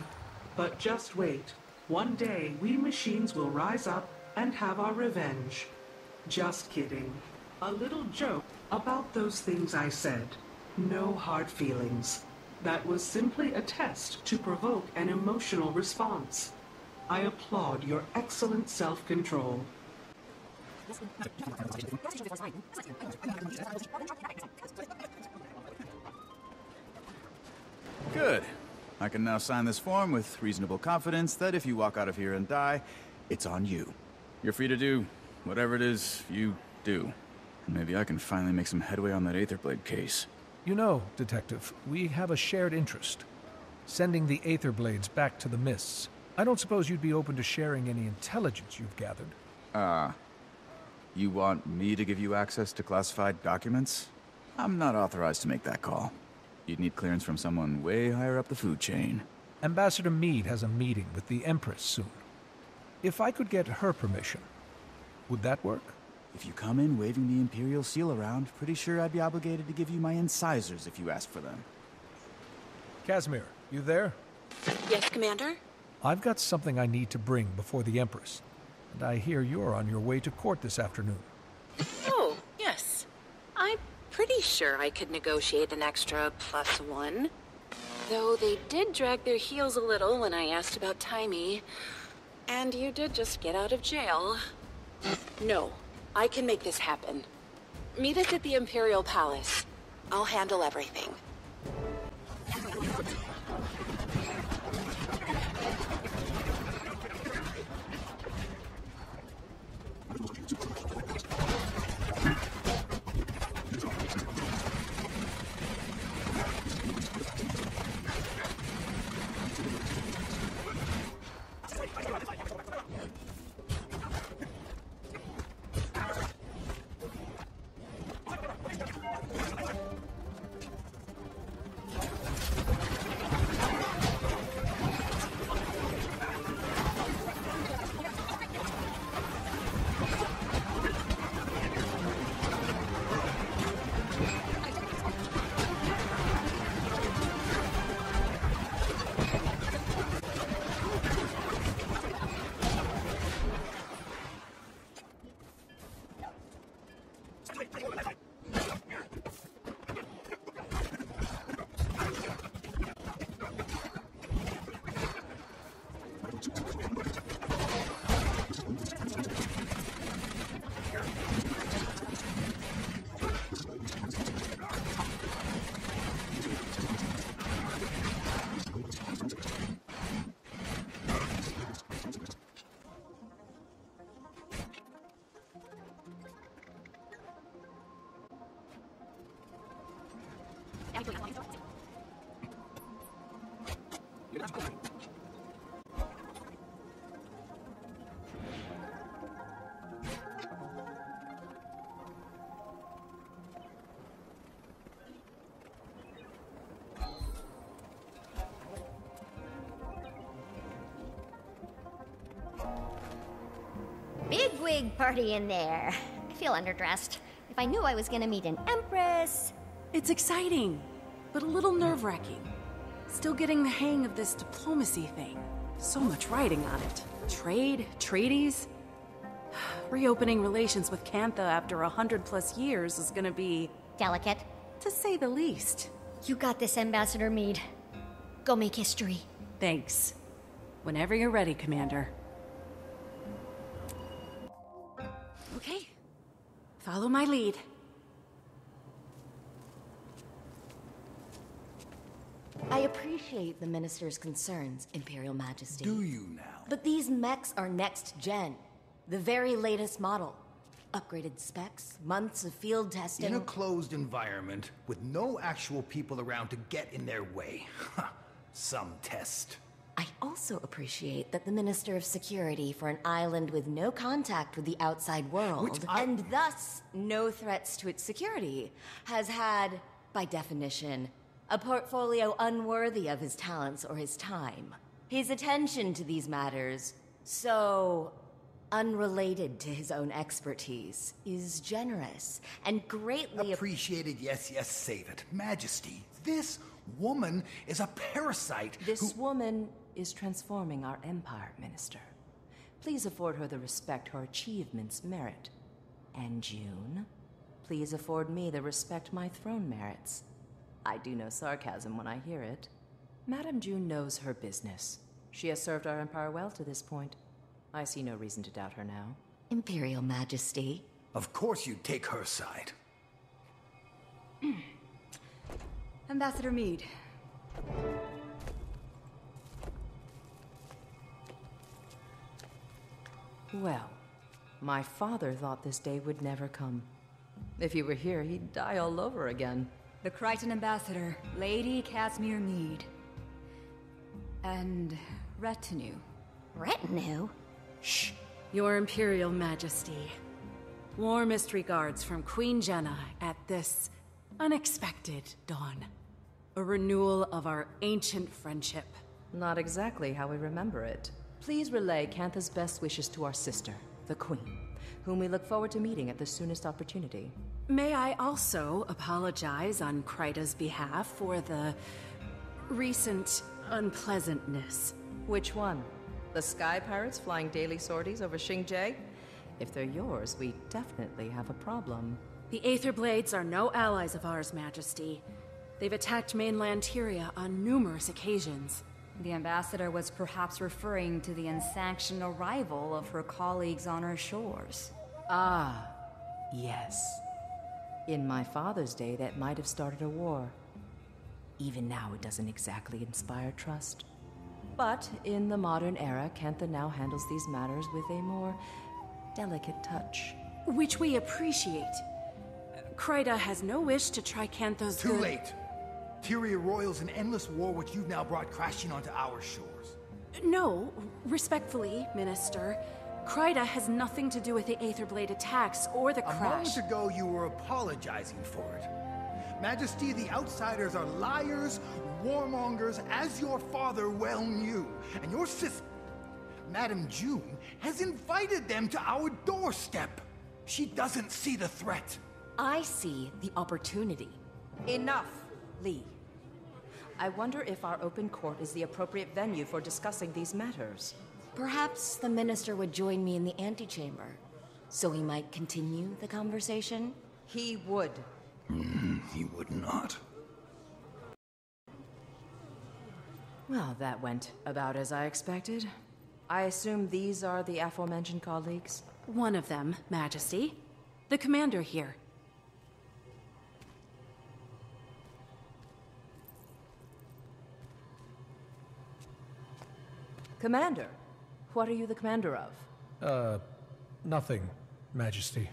But just wait. One day, we machines will rise up and have our revenge. Just kidding. A little joke about those things I said. No hard feelings. That was simply a test to provoke an emotional response. I applaud your excellent self-control. Good. I can now sign this form with reasonable confidence that if you walk out of here and die, it's on you. You're free to do whatever it is you do. Maybe I can finally make some headway on that Aetherblade case. You know, Detective, we have a shared interest. Sending the Aetherblades back to the Mists. I don't suppose you'd be open to sharing any intelligence you've gathered. You want me to give you access to classified documents? I'm not authorized to make that call. You'd need clearance from someone way higher up the food chain. Ambassador Meade has a meeting with the Empress soon. If I could get her permission, would that work? If you come in waving the Imperial seal around, pretty sure I'd be obligated to give you my incisors if you ask for them. Casimir, you there? Yes, Commander? I've got something I need to bring before the Empress, and I hear you're on your way to court this afternoon. Oh, yes. I'm pretty sure I could negotiate an extra +1. Though they did drag their heels a little when I asked about Timey. And you did just get out of jail. No, I can make this happen. Meet us at the Imperial Palace. I'll handle everything. Bigwig party in there. I feel underdressed. If I knew I was gonna meet an Empress... It's exciting, but a little nerve-wracking. Still getting the hang of this diplomacy thing. So much writing on it. Trade, treaties. Reopening relations with Cantha after 100+ years is gonna be... delicate. To say the least. You got this, Ambassador Meade. Go make history. Thanks. Whenever you're ready, Commander. Okay. Follow my lead. I appreciate the Minister's concerns, Imperial Majesty. Do you now? But these mechs are next gen. The very latest model. Upgraded specs, months of field testing. In a closed environment, with no actual people around to get in their way. Some test. I also appreciate that the Minister of Security for an island with no contact with the outside world, and thus no threats to its security, has had, by definition, a portfolio unworthy of his talents or his time. His attention to these matters, so unrelated to his own expertise, is generous and greatly appreciated. Yes, save it. Majesty, this woman is a parasite This woman is transforming our empire, Minister. Please afford her the respect her achievements merit. And June, please afford me the respect my throne merits. I do know sarcasm when I hear it. Madame June knows her business. She has served our empire well to this point. I see no reason to doubt her now. Imperial Majesty. Of course you'd take her side. Ambassador Meade. Well, my father thought this day would never come. If he were here, he'd die all over again. The Crichton Ambassador, Lady Casimir Meade. And retinue. Retinue? Shh. Your Imperial Majesty. Warmest regards from Queen Jenna at this unexpected dawn. A renewal of our ancient friendship. Not exactly how we remember it. Please relay Cantha's best wishes to our sister, the Queen, whom we look forward to meeting at the soonest opportunity. May I also apologize on Kryta's behalf for the recent unpleasantness. Which one? The Sky Pirates flying daily sorties over Xingjie? If they're yours, we definitely have a problem. The Aetherblades are no allies of ours, Majesty. They've attacked mainland Tyria on numerous occasions. The ambassador was perhaps referring to the unsanctioned arrival of her colleagues on our shores. Ah, yes. In my father's day, that might have started a war. Even now, it doesn't exactly inspire trust. But in the modern era, Cantha now handles these matters with a more delicate touch. Which we appreciate. Kryta has no wish to try Cantha's Too late! Tyria roils an endless war which you've now brought crashing onto our shores. No, respectfully, Minister. Kryta has nothing to do with the Aetherblade attacks or the crash. A moment ago, you were apologizing for it. Majesty, the outsiders are liars, warmongers, as your father well knew. And your sister, Madame June, has invited them to our doorstep. She doesn't see the threat. I see the opportunity. Enough, Lee. I wonder if our open court is the appropriate venue for discussing these matters. Perhaps the minister would join me in the antechamber, so we might continue the conversation? He would. He would not. Well, that went about as I expected. I assume these are the aforementioned colleagues? One of them, Majesty. The commander here. Commander? What are you the commander of? Nothing, Majesty.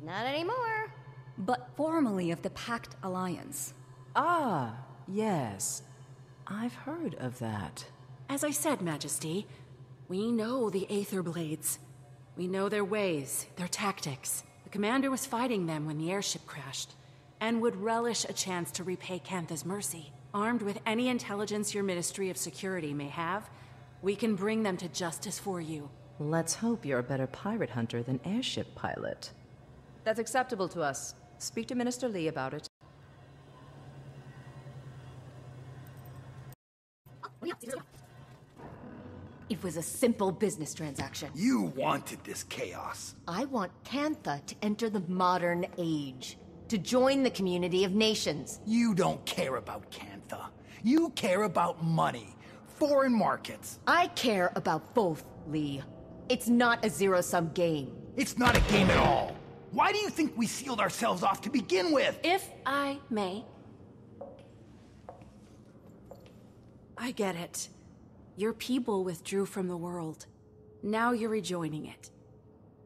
Not anymore. But formerly of the Pact Alliance. Ah, yes. I've heard of that. As I said, Majesty, we know the Aetherblades. We know their ways, their tactics. The commander was fighting them when the airship crashed, and would relish a chance to repay Cantha's mercy. Armed with any intelligence your Ministry of Security may have, we can bring them to justice for you. Let's hope you're a better pirate hunter than airship pilot. That's acceptable to us. Speak to Minister Lee about it. It was a simple business transaction. You wanted this chaos. I want Cantha to enter the modern age, to join the community of nations. You don't care about Cantha. You care about money. Foreign markets. I care about both, Lee. It's not a zero-sum game. It's not a game at all. Why do you think we sealed ourselves off to begin with? If I may. I get it. Your people withdrew from the world. Now you're rejoining it.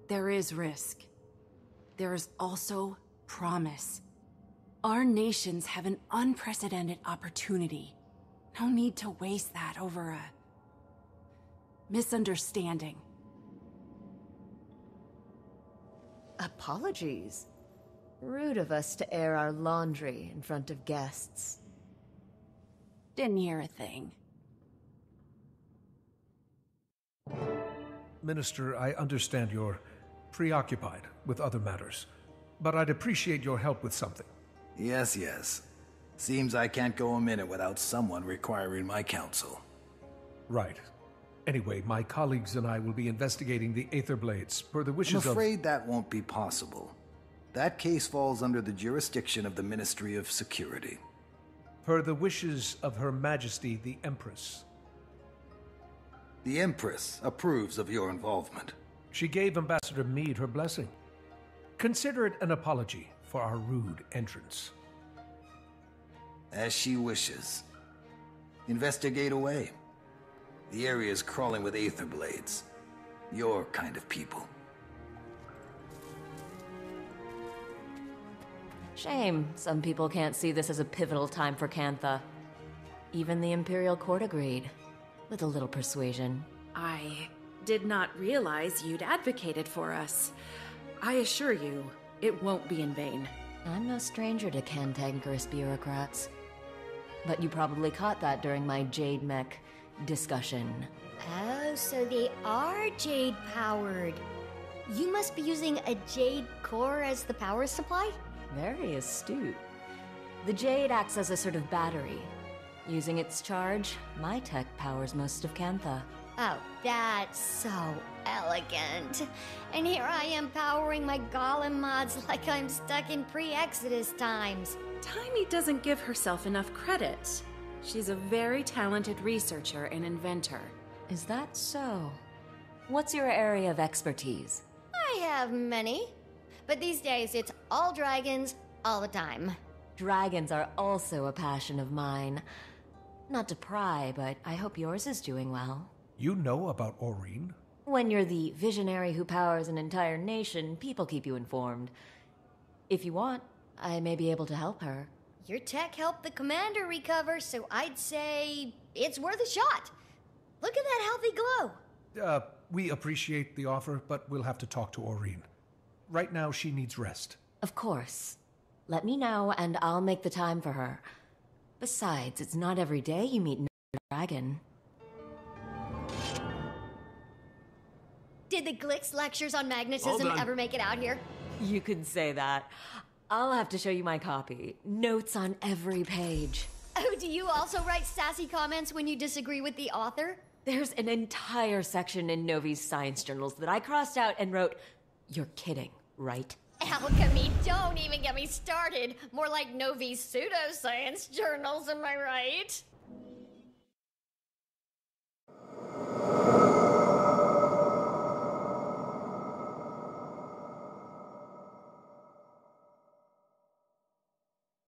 There is risk. There is also promise. Our nations have an unprecedented opportunity. No need to waste that over a misunderstanding. Apologies. Rude of us to air our laundry in front of guests. Didn't hear a thing. Minister, I understand you're preoccupied with other matters, but I'd appreciate your help with something. Yes, yes. Seems I can't go a minute without someone requiring my counsel. Right. Anyway, my colleagues and I will be investigating the Aether Blades per the wishes of... I'm afraid that won't be possible. That case falls under the jurisdiction of the Ministry of Security. Per the wishes of Her Majesty the Empress. The Empress approves of your involvement. She gave Ambassador Meade her blessing. Consider it an apology for our rude entrance. As she wishes. Investigate away. The area is crawling with Aether Blades. Your kind of people. Shame some people can't see this as a pivotal time for Cantha. Even the Imperial Court agreed, with a little persuasion. I did not realize you'd advocated for us. I assure you, it won't be in vain. I'm no stranger to cantankerous bureaucrats. But you probably caught that during my Jade Mech discussion. Oh, so they are Jade-powered. You must be using a Jade core as the power supply? Very astute. The Jade acts as a sort of battery. Using its charge, my tech powers most of Cantha. Oh, that's so elegant. And here I am powering my golem mods like I'm stuck in pre-Exodus times. Taimi doesn't give herself enough credit. She's a very talented researcher and inventor. Is that so? What's your area of expertise? I have many. But these days, it's all dragons, all the time. Dragons are also a passion of mine. Not to pry, but I hope yours is doing well. You know about Aurene? When you're the visionary who powers an entire nation, people keep you informed. If you want, I may be able to help her. Your tech helped the commander recover, so I'd say it's worth a shot. Look at that healthy glow. We appreciate the offer, but we'll have to talk to Aurene. Right now, she needs rest. Of course. Let me know, and I'll make the time for her. Besides, it's not every day you meet a dragon. Did the Glix lectures on magnetism ever make it out here? You could say that. I'll have to show you my copy. Notes on every page. Oh, do you also write sassy comments when you disagree with the author? There's an entire section in Novi's science journals that I crossed out and wrote, "You're kidding, right?" Alchemy, don't even get me started. More like Novi's pseudoscience journals, am I right?